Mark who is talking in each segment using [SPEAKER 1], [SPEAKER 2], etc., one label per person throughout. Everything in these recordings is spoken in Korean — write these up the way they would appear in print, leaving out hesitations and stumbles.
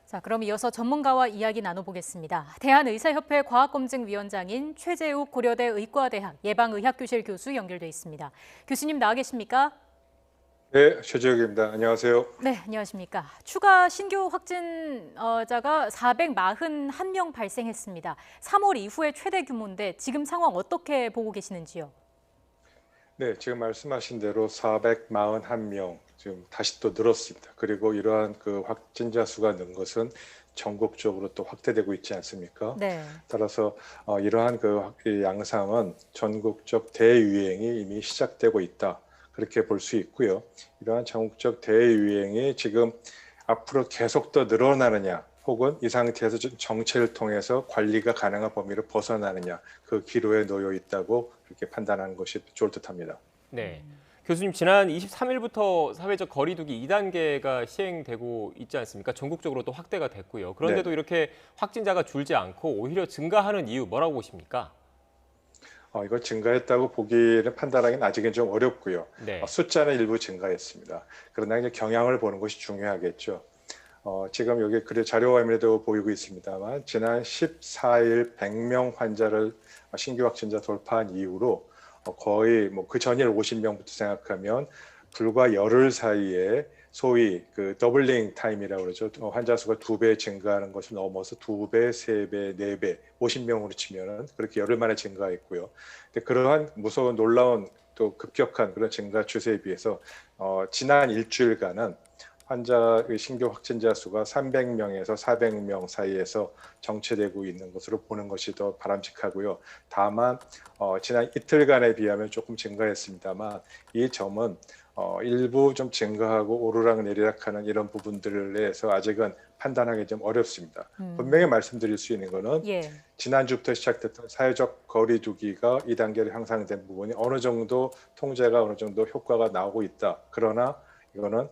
[SPEAKER 1] 자, 그럼 이어서 전문가와 이야기 나눠보겠습니다. 대한의사협회 과학검증위원장인 최재욱 고려대 의과대학 예방의학교실 교수 연결돼 있습니다. 교수님 나와 계십니까?
[SPEAKER 2] 네, 최재욱입니다. 안녕하세요.
[SPEAKER 1] 네, 안녕하십니까. 추가 신규 확진자가 441명 발생했습니다. 3월 이후의 최대 규모인데 지금 상황 어떻게 보고 계시는지요?
[SPEAKER 2] 네, 지금 말씀하신 대로 441명 지금 다시 또 늘었습니다. 그리고 이러한 그 확진자 수가 는 것은 전국적으로 또 확대되고 있지 않습니까?
[SPEAKER 1] 네.
[SPEAKER 2] 따라서 이러한 이 양상은 전국적 대유행이 이미 시작되고 있다. 그렇게 볼 수 있고요. 이러한 전국적 대유행이 지금 앞으로 계속 더 늘어나느냐, 혹은 이 상태에서 정체를 통해서 관리가 가능한 범위를 벗어나느냐, 그 기로에 놓여 있다고 그렇게 판단하는 것이 좋을 듯합니다.
[SPEAKER 3] 네. 교수님, 지난 23일부터 사회적 거리두기 2단계가 시행되고 있지 않습니까? 전국적으로 또 확대가 됐고요. 그런데도
[SPEAKER 2] 네.
[SPEAKER 3] 이렇게 확진자가 줄지 않고 오히려 증가하는 이유 뭐라고 보십니까?
[SPEAKER 2] 이거 증가했다고 보기는 판단하기는 아직은 좀 어렵고요.
[SPEAKER 3] 네.
[SPEAKER 2] 숫자는 일부 증가했습니다. 그러나 이제 경향을 보는 것이 중요하겠죠. 지금 여기 그래 자료화면에도 보이고 있습니다만 지난 14일 100명 환자를 신규 확진자 돌파한 이후로 거의 뭐 그 전일 50명부터 생각하면 불과 열흘 사이에 소위 그 더블링 타임이라고 그러죠. 환자 수가 2배 증가하는 것을 넘어서 2배, 3배, 4배, 50명으로 치면은 그렇게 열흘 만에 증가했고요. 근데 그러한 무서운 놀라운 또 급격한 그런 증가 추세에 비해서 지난 일주일간은 신규 확진자 수가 300명에서 400명 사이에서 정체되고 있는 것으로 보는 것이 더 바람직하고요. 다만 지난 이틀간에 비하면 조금 증가했습니다만 이 점은 일부 좀 증가하고 오르락 내리락하는 이런 부분들에서 아직은 판단하기 좀 어렵습니다. 분명히 말씀드릴 수 있는 것은
[SPEAKER 1] 예.
[SPEAKER 2] 지난주부터 시작됐던 사회적 거리두기가 2단계로 향상된 부분이 어느 정도 통제가 어느 정도 효과가 나오고 있다. 그러나 이거는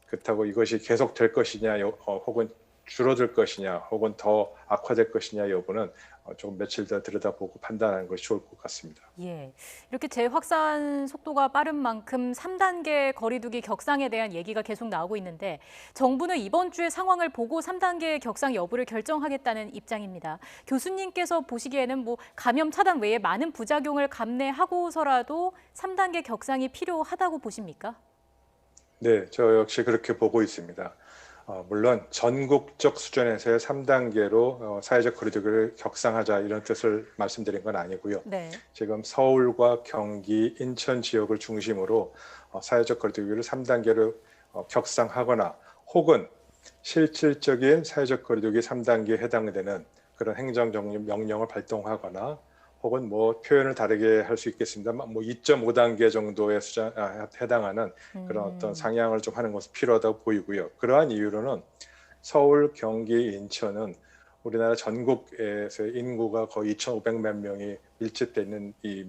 [SPEAKER 2] 그렇다고 이것이 계속될 것이냐, 혹은 줄어들 것이냐, 혹은 더 악화될 것이냐 여부는 조금 며칠 더 들여다보고 판단하는 것이 좋을 것 같습니다.
[SPEAKER 1] 예. 이렇게 재확산 속도가 빠른 만큼 3단계 거리두기 격상에 대한 얘기가 계속 나오고 있는데 정부는 이번 주에 상황을 보고 3단계 격상 여부를 결정하겠다는 입장입니다. 교수님께서 보시기에는 뭐 감염 차단 외에 많은 부작용을 감내하고서라도 3단계 격상이 필요하다고 보십니까?
[SPEAKER 2] 네, 저 역시 그렇게 보고 있습니다. 물론 전국적 수준에서의 3단계로 사회적 거리두기를 격상하자 이런 뜻을 말씀드린 건 아니고요.
[SPEAKER 1] 네.
[SPEAKER 2] 지금 서울과 경기, 인천 지역을 중심으로 사회적 거리두기를 3단계로 격상하거나 혹은 실질적인 사회적 거리두기 3단계에 해당되는 그런 행정명령을 발동하거나 혹은 뭐 표현을 다르게 할 수 있겠습니다만 뭐 2.5단계 정도에 해당하는 그런 어떤 상향을 좀 하는 것이 필요하다고 보이고요. 그러한 이유로는 서울, 경기, 인천은 우리나라 전국에서 인구가 거의 2,500만 명이 밀집돼 있는 이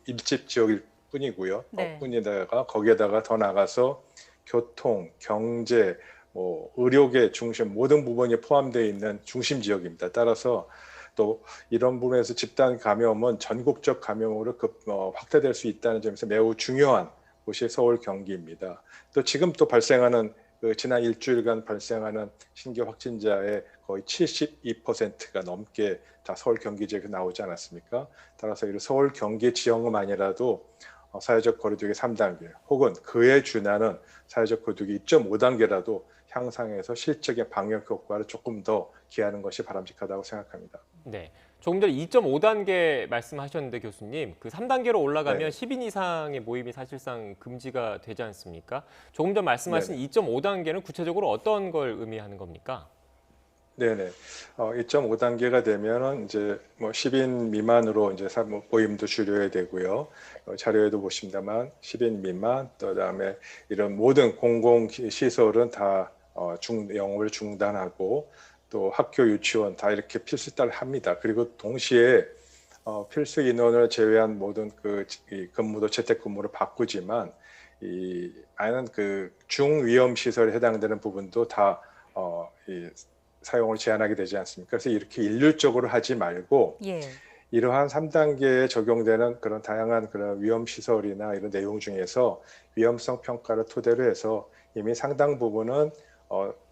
[SPEAKER 2] 밀집 지역일 뿐이고요.
[SPEAKER 1] 네.
[SPEAKER 2] 뿐이다가 거기에다가 더 나가서 교통, 경제, 뭐 의료계 중심 모든 부분이 포함되어 있는 중심 지역입니다. 따라서 또 이런 부분에서 집단 감염은 전국적 감염으로 확대될 수 있다는 점에서 매우 중요한 곳이 서울, 경기입니다. 또 지금 또 발생하는 지난 일주일간 발생하는 신규 확진자의 거의 72%가 넘게 다 서울, 경기 지역에 나오지 않았습니까? 따라서 이 서울, 경기 지역만이라도 사회적 거리두기 3단계 혹은 그에 준하는 사회적 거리두기 2.5단계라도 향상해서 실적인 방역 효과를 조금 더 기하는 것이 바람직하다고 생각합니다.
[SPEAKER 3] 네. 조금 전에 2.5단계 말씀하셨는데 교수님, 그 3단계로 올라가면
[SPEAKER 2] 네.
[SPEAKER 3] 10인 이상의 모임이 사실상 금지가 되지 않습니까? 조금 전 말씀하신
[SPEAKER 2] 네네.
[SPEAKER 3] 2.5단계는 구체적으로 어떤 걸 의미하는 겁니까?
[SPEAKER 2] 네네. 2.5단계가 되면은 이제 뭐 10인 미만으로 이제 모임도 줄여야 되고요. 자료에도 보십니다만 10인 미만, 또 그다음에 이런 모든 공공 시설은 다 영업을 중단하고 또 학교 유치원 다 이렇게 필수 합니다. 그리고 동시에 필수 인원을 제외한 모든 이 근무도 재택근무로 바꾸지만 많은 중위험 시설에 해당되는 부분도 다 사용을 제한하게 되지 않습니까? 그래서 이렇게 일률적으로 하지 말고
[SPEAKER 1] 예.
[SPEAKER 2] 이러한 3단계에 적용되는 그런 다양한 그런 위험 시설이나 이런 내용 중에서 위험성 평가를 토대로 해서 이미 상당 부분은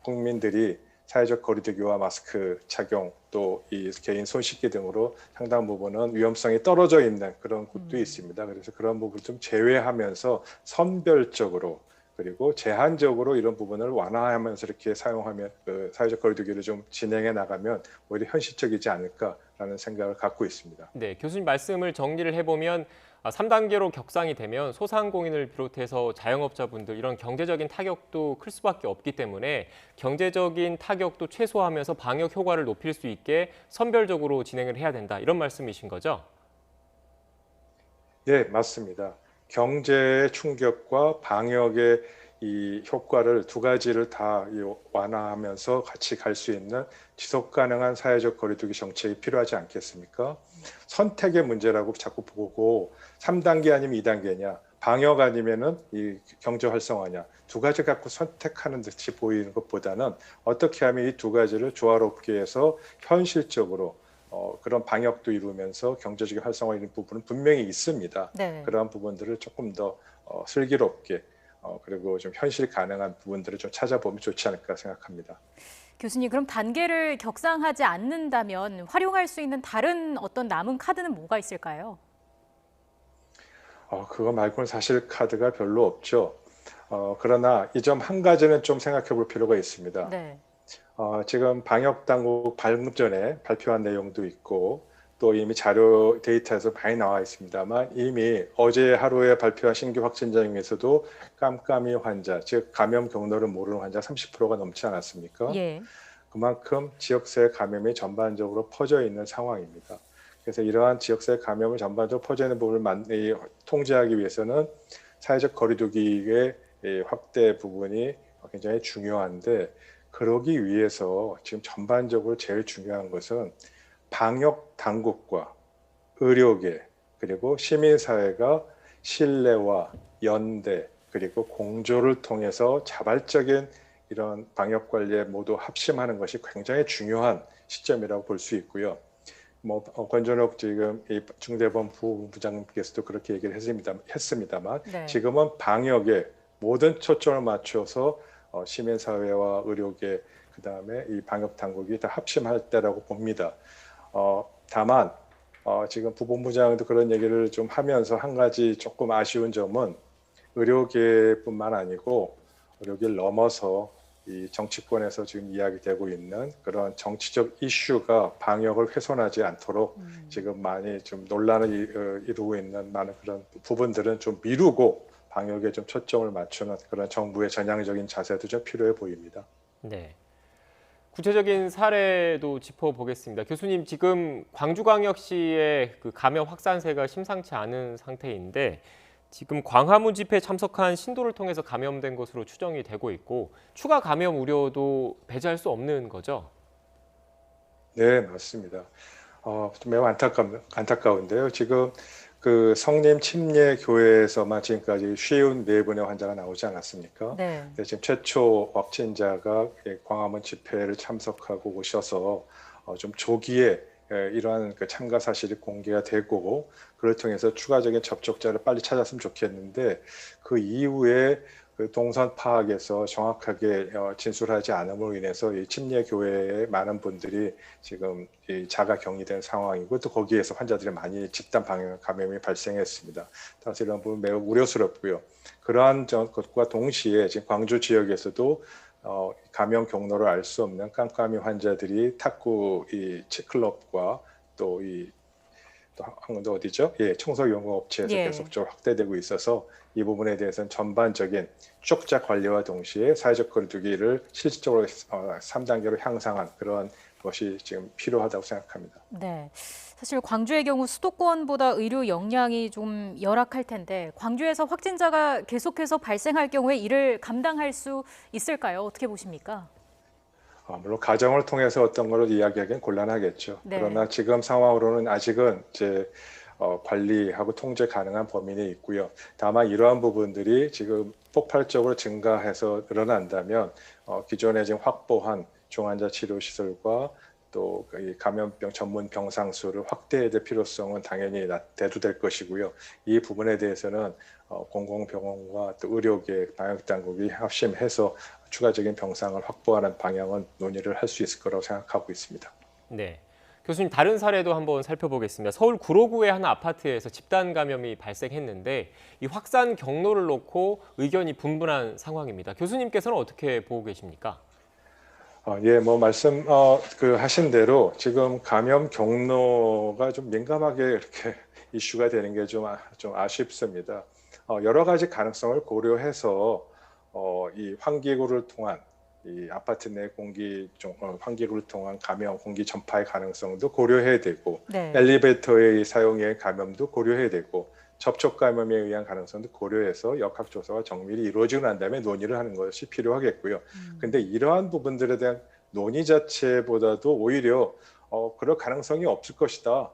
[SPEAKER 2] 국민들이 사회적 거리두기와 마스크 착용 또 이 개인 손 씻기 등으로 상당 부분은 위험성이 떨어져 있는 그런 곳도 있습니다. 그래서 그런 부분을 좀 제외하면서 선별적으로 그리고 제한적으로 이런 부분을 완화하면서 이렇게 사용하면 사회적 거리두기를 좀 진행해 나가면 오히려 현실적이지 않을까라는 생각을 갖고 있습니다.
[SPEAKER 3] 네, 교수님 말씀을 정리를 해보면 3단계로 격상이 되면 소상공인을 비롯해서 자영업자분들 이런 경제적인 타격도 클 수밖에 없기 때문에 경제적인 타격도 최소화하면서 방역 효과를 높일 수 있게 선별적으로 진행을 해야 된다. 이런 말씀이신 거죠?
[SPEAKER 2] 네, 맞습니다. 경제의 충격과 방역의 이 효과를 두 가지를 다 완화하면서 같이 갈 수 있는 지속 가능한 사회적 거리두기 정책이 필요하지 않겠습니까? 선택의 문제라고 자꾸 보고 3단계 아니면 2단계냐, 방역 아니면은 이 경제 활성화냐, 두 가지 갖고 선택하는 듯이 보이는 것보다는 어떻게 하면 이 두 가지를 조화롭게 해서 현실적으로 그런 방역도 이루면서 경제적인 활성화 이런 부분은 분명히 있습니다.
[SPEAKER 1] 네.
[SPEAKER 2] 그러한 부분들을 조금 더 슬기롭게 그리고 좀 현실 가능한 부분들을 좀 찾아보면 좋지 않을까 생각합니다.
[SPEAKER 1] 교수님, 그럼 단계를 격상하지 않는다면 활용할 수 있는 다른 어떤 남은 카드는 뭐가 있을까요?
[SPEAKER 2] 그거 말고는 사실 카드가 별로 없죠. 그러나 이 점 한 가지는 좀 생각해 볼 필요가 있습니다.
[SPEAKER 1] 네.
[SPEAKER 2] 지금 방역 당국 방금 전에 발표한 내용도 있고 또 이미 자료 데이터에서 많이 나와 있습니다만 이미 어제 하루에 발표한 신규 확진자 중에서도 깜깜이 환자, 즉 감염 경로를 모르는 환자 30%가 넘지 않았습니까?
[SPEAKER 1] 예.
[SPEAKER 2] 그만큼 지역사회 감염이 전반적으로 퍼져 있는 상황입니다. 그래서 이러한 지역사회 감염을 전반적으로 퍼져 있는 부분을 통제하기 위해서는 사회적 거리두기의 확대 부분이 굉장히 중요한데 그러기 위해서 지금 전반적으로 제일 중요한 것은 방역 당국과 의료계 그리고 시민사회가 신뢰와 연대 그리고 공조를 통해서 자발적인 이런 방역 관리에 모두 합심하는 것이 굉장히 중요한 시점이라고 볼 수 있고요. 권준욱 지금 이 중대본부 부장님께서도 그렇게 얘기를 했습니다만
[SPEAKER 1] 네.
[SPEAKER 2] 지금은 방역에 모든 초점을 맞춰서 시민사회와 의료계 그다음에 이 방역 당국이 다 합심할 때라고 봅니다. 다만 지금 부본부장도 그런 얘기를 좀 하면서 한 가지 조금 아쉬운 점은 의료계뿐만 아니고 의료계를 넘어서 이 정치권에서 지금 이야기되고 있는 그런 정치적 이슈가 방역을 훼손하지 않도록 지금 많이 좀 논란을 이루고 있는 많은 그런 부분들은 좀 미루고 방역에 좀 초점을 맞추는 그런 정부의 전향적인 자세도 좀 필요해 보입니다.
[SPEAKER 3] 네. 구체적인 사례도 짚어보겠습니다. 교수님, 지금 광주광역시의 그 감염 확산세가 심상치 않은 상태인데 지금 광화문 집회에 참석한 신도를 통해서 감염된 것으로 추정이 되고 있고 추가 감염 우려도 배제할 수 없는 거죠?
[SPEAKER 2] 네, 맞습니다. 매우 안타까운데요. 지금 그 성림 침례 교회에서만 지금까지 54분의 환자가 나오지 않았습니까?
[SPEAKER 1] 네.
[SPEAKER 2] 근데 지금 최초 확진자가 광화문 집회를 참석하고 오셔서 좀 조기에 이러한 그 참가 사실이 공개가 되고 그걸 통해서 추가적인 접촉자를 빨리 찾았으면 좋겠는데 그 이후에 그 동선 파악에서 정확하게 진술하지 않음으로 인해서 이 침례 교회의 많은 분들이 지금 이 자가 격리된 상황이고 또 거기에서 환자들이 많이 집단 감염이 발생했습니다. 따라서 이런 부분 매우 우려스럽고요. 그러한 것과 동시에 지금 광주 지역에서도 감염 경로를 알 수 없는 깜깜이 환자들이 탁구 이 클럽과 또 어디죠? 청소용업체에서
[SPEAKER 1] 예.
[SPEAKER 2] 계속적으로 확대되고 있어서 이 부분에 대해서는 전반적인 추적자 관리와 동시에 사회적 거리두기를 실질적으로 3단계로 향상한 그런 것이 지금 필요하다고 생각합니다.
[SPEAKER 1] 네. 사실 광주의 경우 수도권보다 의료 역량이 좀 열악할 텐데 광주에서 확진자가 계속해서 발생할 경우에 이를 감당할 수 있을까요? 어떻게 보십니까?
[SPEAKER 2] 물론 가정을 통해서 어떤 걸 이야기하기는 곤란하겠죠.
[SPEAKER 1] 네.
[SPEAKER 2] 그러나 지금 상황으로는 아직은 이제 관리하고 통제 가능한 범위 내에 있고요. 다만 이러한 부분들이 지금 폭발적으로 증가해서 늘어난다면 기존에 지금 확보한 중환자 치료 시설과 또 이 감염병 전문 병상 수를 확대해야 될 필요성은 당연히 대두될 것이고요. 이 부분에 대해서는 공공병원과 또 의료계 방역당국이 합심해서 추가적인 병상을 확보하는 방향은 논의를 할 수 있을 거라고 생각하고 있습니다.
[SPEAKER 3] 네. 교수님, 다른 사례도 한번 살펴보겠습니다. 서울 구로구의 한 아파트에서 집단 감염이 발생했는데 이 확산 경로를 놓고 의견이 분분한 상황입니다. 교수님께서는 어떻게 보고 계십니까?
[SPEAKER 2] 예, 뭐 하신 대로 지금 감염 경로가 좀 민감하게 이렇게 이슈가 되는 게 좀 아쉽습니다. 여러 가지 가능성을 고려해서 이 환기구를 통한 이 아파트 내 환기구를 통한 감염, 공기 전파의 가능성도 고려해야 되고,
[SPEAKER 1] 네.
[SPEAKER 2] 엘리베이터의 사용의 감염도 고려해야 되고, 접촉 감염에 의한 가능성도 고려해서 역학조사와 정밀히 이루어지고 난 다음에 논의를 하는 것이 필요하겠고요. 근데 이러한 부분들에 대한 논의 자체보다도 오히려 그럴 가능성이 없을 것이다.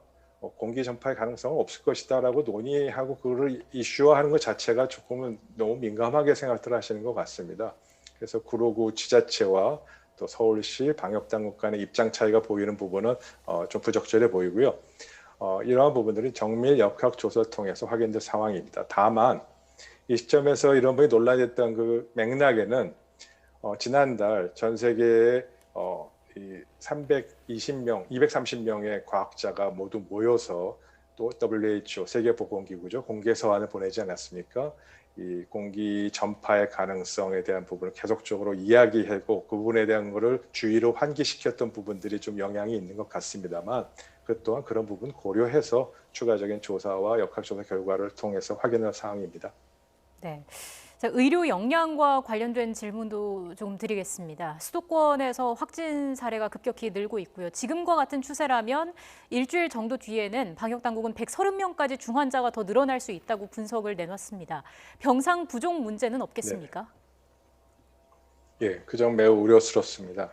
[SPEAKER 2] 공기 전파의 가능성은 없을 것이다라고 논의하고 그거를 이슈화하는 것 자체가 조금은 너무 민감하게 생각들 하시는 것 같습니다. 그래서 구로구 지자체와 또 서울시 방역당국 간의 입장 차이가 보이는 부분은 좀 부적절해 보이고요. 이러한 부분들이 정밀 역학조사를 통해서 확인된 상황입니다. 다만 이 시점에서 이런 부분이 논란됐던 그 맥락에는 지난달 전 세계에 이 320명, 230명의 과학자가 모두 모여서 또 WHO 세계보건기구죠, 공개 서한을 보내지 않았습니까? 이 공기 전파의 가능성에 대한 부분을 계속적으로 이야기하고 그 부분에 대한 것을 주의로 환기시켰던 부분들이 좀 영향이 있는 것 같습니다만, 그 또한 그런 부분 고려해서 추가적인 조사와 역학조사 결과를 통해서 확인할 사항입니다.
[SPEAKER 1] 네. 자, 의료 역량과 관련된 질문도 좀 드리겠습니다. 수도권에서 확진 사례가 급격히 늘고 있고요. 지금과 같은 추세라면 일주일 정도 뒤에는 방역당국은 130명까지 중환자가 더 늘어날 수 있다고 분석을 내놨습니다. 병상 부족 문제는 없겠습니까?
[SPEAKER 2] 네. 예, 그 점 매우 우려스럽습니다.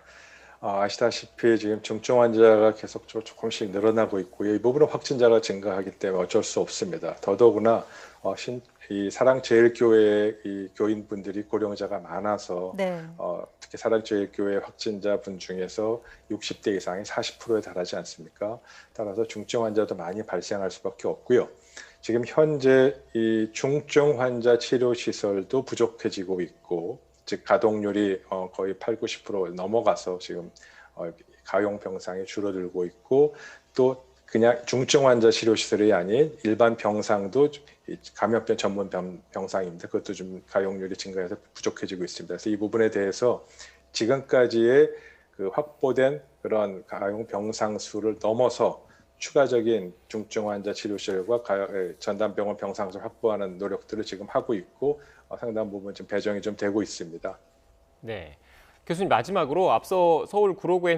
[SPEAKER 2] 아시다시피 지금 중증 환자가 계속적으로 조금씩 늘어나고 있고요. 이 부분은 확진자가 증가하기 때문에 어쩔 수 없습니다. 더더구나 이 사랑제일교회 이 교인분들이 고령자가 많아서
[SPEAKER 1] 네.
[SPEAKER 2] 특히 사랑제일교회 확진자분 중에서 60대 이상이 40%에 달하지 않습니까? 따라서 중증 환자도 많이 발생할 수밖에 없고요. 지금 현재 이 중증 환자 치료 시설도 부족해지고 있고, 즉 가동률이 거의 80-90% 넘어가서 지금 가용 병상이 줄어들고 있고, 또 그냥 중증 환자 치료 시설이 아닌 일반 병상도 감염병 전문 병상입니다. 그것도 좀 가용률이 증가해서 부족해지고 있습니다. 그래서 이 부분에 대해서 지금까지의 그 확보된 그런 가용 병상 수를 넘어서 추가적인 중증 환자 치료실과 전담병원 병상을 확보하는 노력들을 지금 하고 있고, 상당 부분 좀 배정이 좀 되고 있습니다.
[SPEAKER 3] 네. 교수님, 마지막으로 앞서 서울 구로구에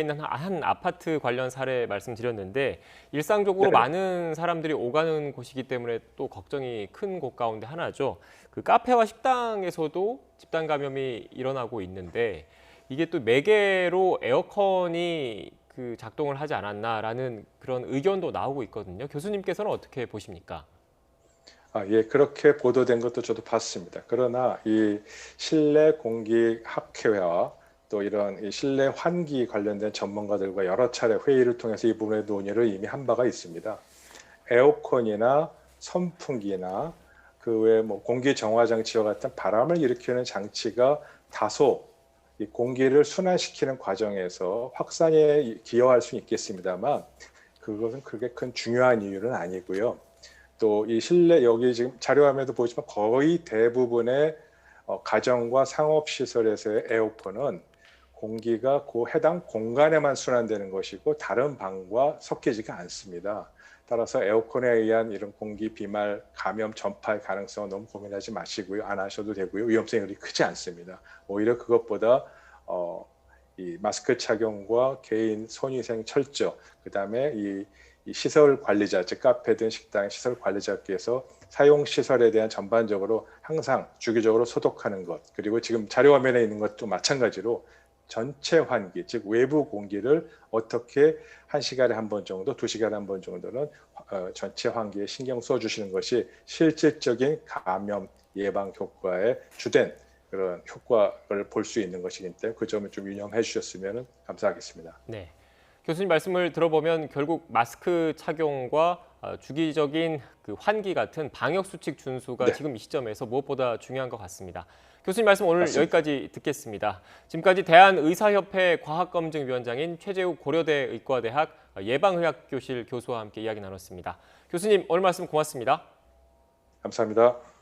[SPEAKER 3] 있는 한 아파트 관련 사례 말씀드렸는데 일상적으로
[SPEAKER 2] 네.
[SPEAKER 3] 많은 사람들이 오가는 곳이기 때문에 또 걱정이 큰 곳 가운데 하나죠. 그 카페와 식당에서도 집단 감염이 일어나고 있는데 이게 또 매개로 에어컨이 그 작동을 하지 않았나라는 그런 의견도 나오고 있거든요. 교수님께서는 어떻게 보십니까?
[SPEAKER 2] 예, 그렇게 보도된 것도 저도 봤습니다. 그러나 이 실내 공기 학회와 또 이런 이 실내 환기 관련된 전문가들과 여러 차례 회의를 통해서 이 부분의 논의를 이미 한 바가 있습니다. 에어컨이나 선풍기나 그 외 뭐 공기 정화 장치와 같은 바람을 일으키는 장치가 다소 이 공기를 순환시키는 과정에서 확산에 기여할 수 있겠습니다만 그것은 그렇게 큰 중요한 이유는 아니고요. 또 이 실내 여기 지금 자료화면에도 보시면 거의 대부분의 가정과 상업시설에서의 에어컨은 공기가 그 해당 공간에만 순환되는 것이고 다른 방과 섞이지가 않습니다. 따라서 에어컨에 의한 이런 공기 비말 감염 전파의 가능성은 너무 고민하지 마시고요. 안 하셔도 되고요. 위험성이 그리 크지 않습니다. 오히려 그것보다 이 마스크 착용과 개인 손위생 철저, 그다음에 이 시설 관리자, 즉 카페든 식당 시설 관리자께서 사용 시설에 대한 전반적으로 항상 주기적으로 소독하는 것, 그리고 지금 자료 화면에 있는 것도 마찬가지로 전체 환기, 즉 외부 공기를 어떻게 1시간에 한 번 정도, 2시간에 한 번 정도는 전체 환기에 신경 써주시는 것이 실질적인 감염 예방 효과의 주된 그런 효과를 볼 수 있는 것이기 때문에 그 점을 좀 유념해 주셨으면 감사하겠습니다.
[SPEAKER 3] 네. 교수님 말씀을 들어보면 결국 마스크 착용과 주기적인 그 환기 같은 방역 수칙 준수가
[SPEAKER 2] 네.
[SPEAKER 3] 지금 이 시점에서 무엇보다 중요한 것 같습니다. 교수님 말씀 오늘
[SPEAKER 2] 맞습니다.
[SPEAKER 3] 여기까지 듣겠습니다. 지금까지 대한의사협회 과학검증위원장인 최재욱 고려대 의과대학 예방의학교실 교수와 함께 이야기 나눴습니다. 교수님 오늘 말씀 고맙습니다.
[SPEAKER 2] 감사합니다.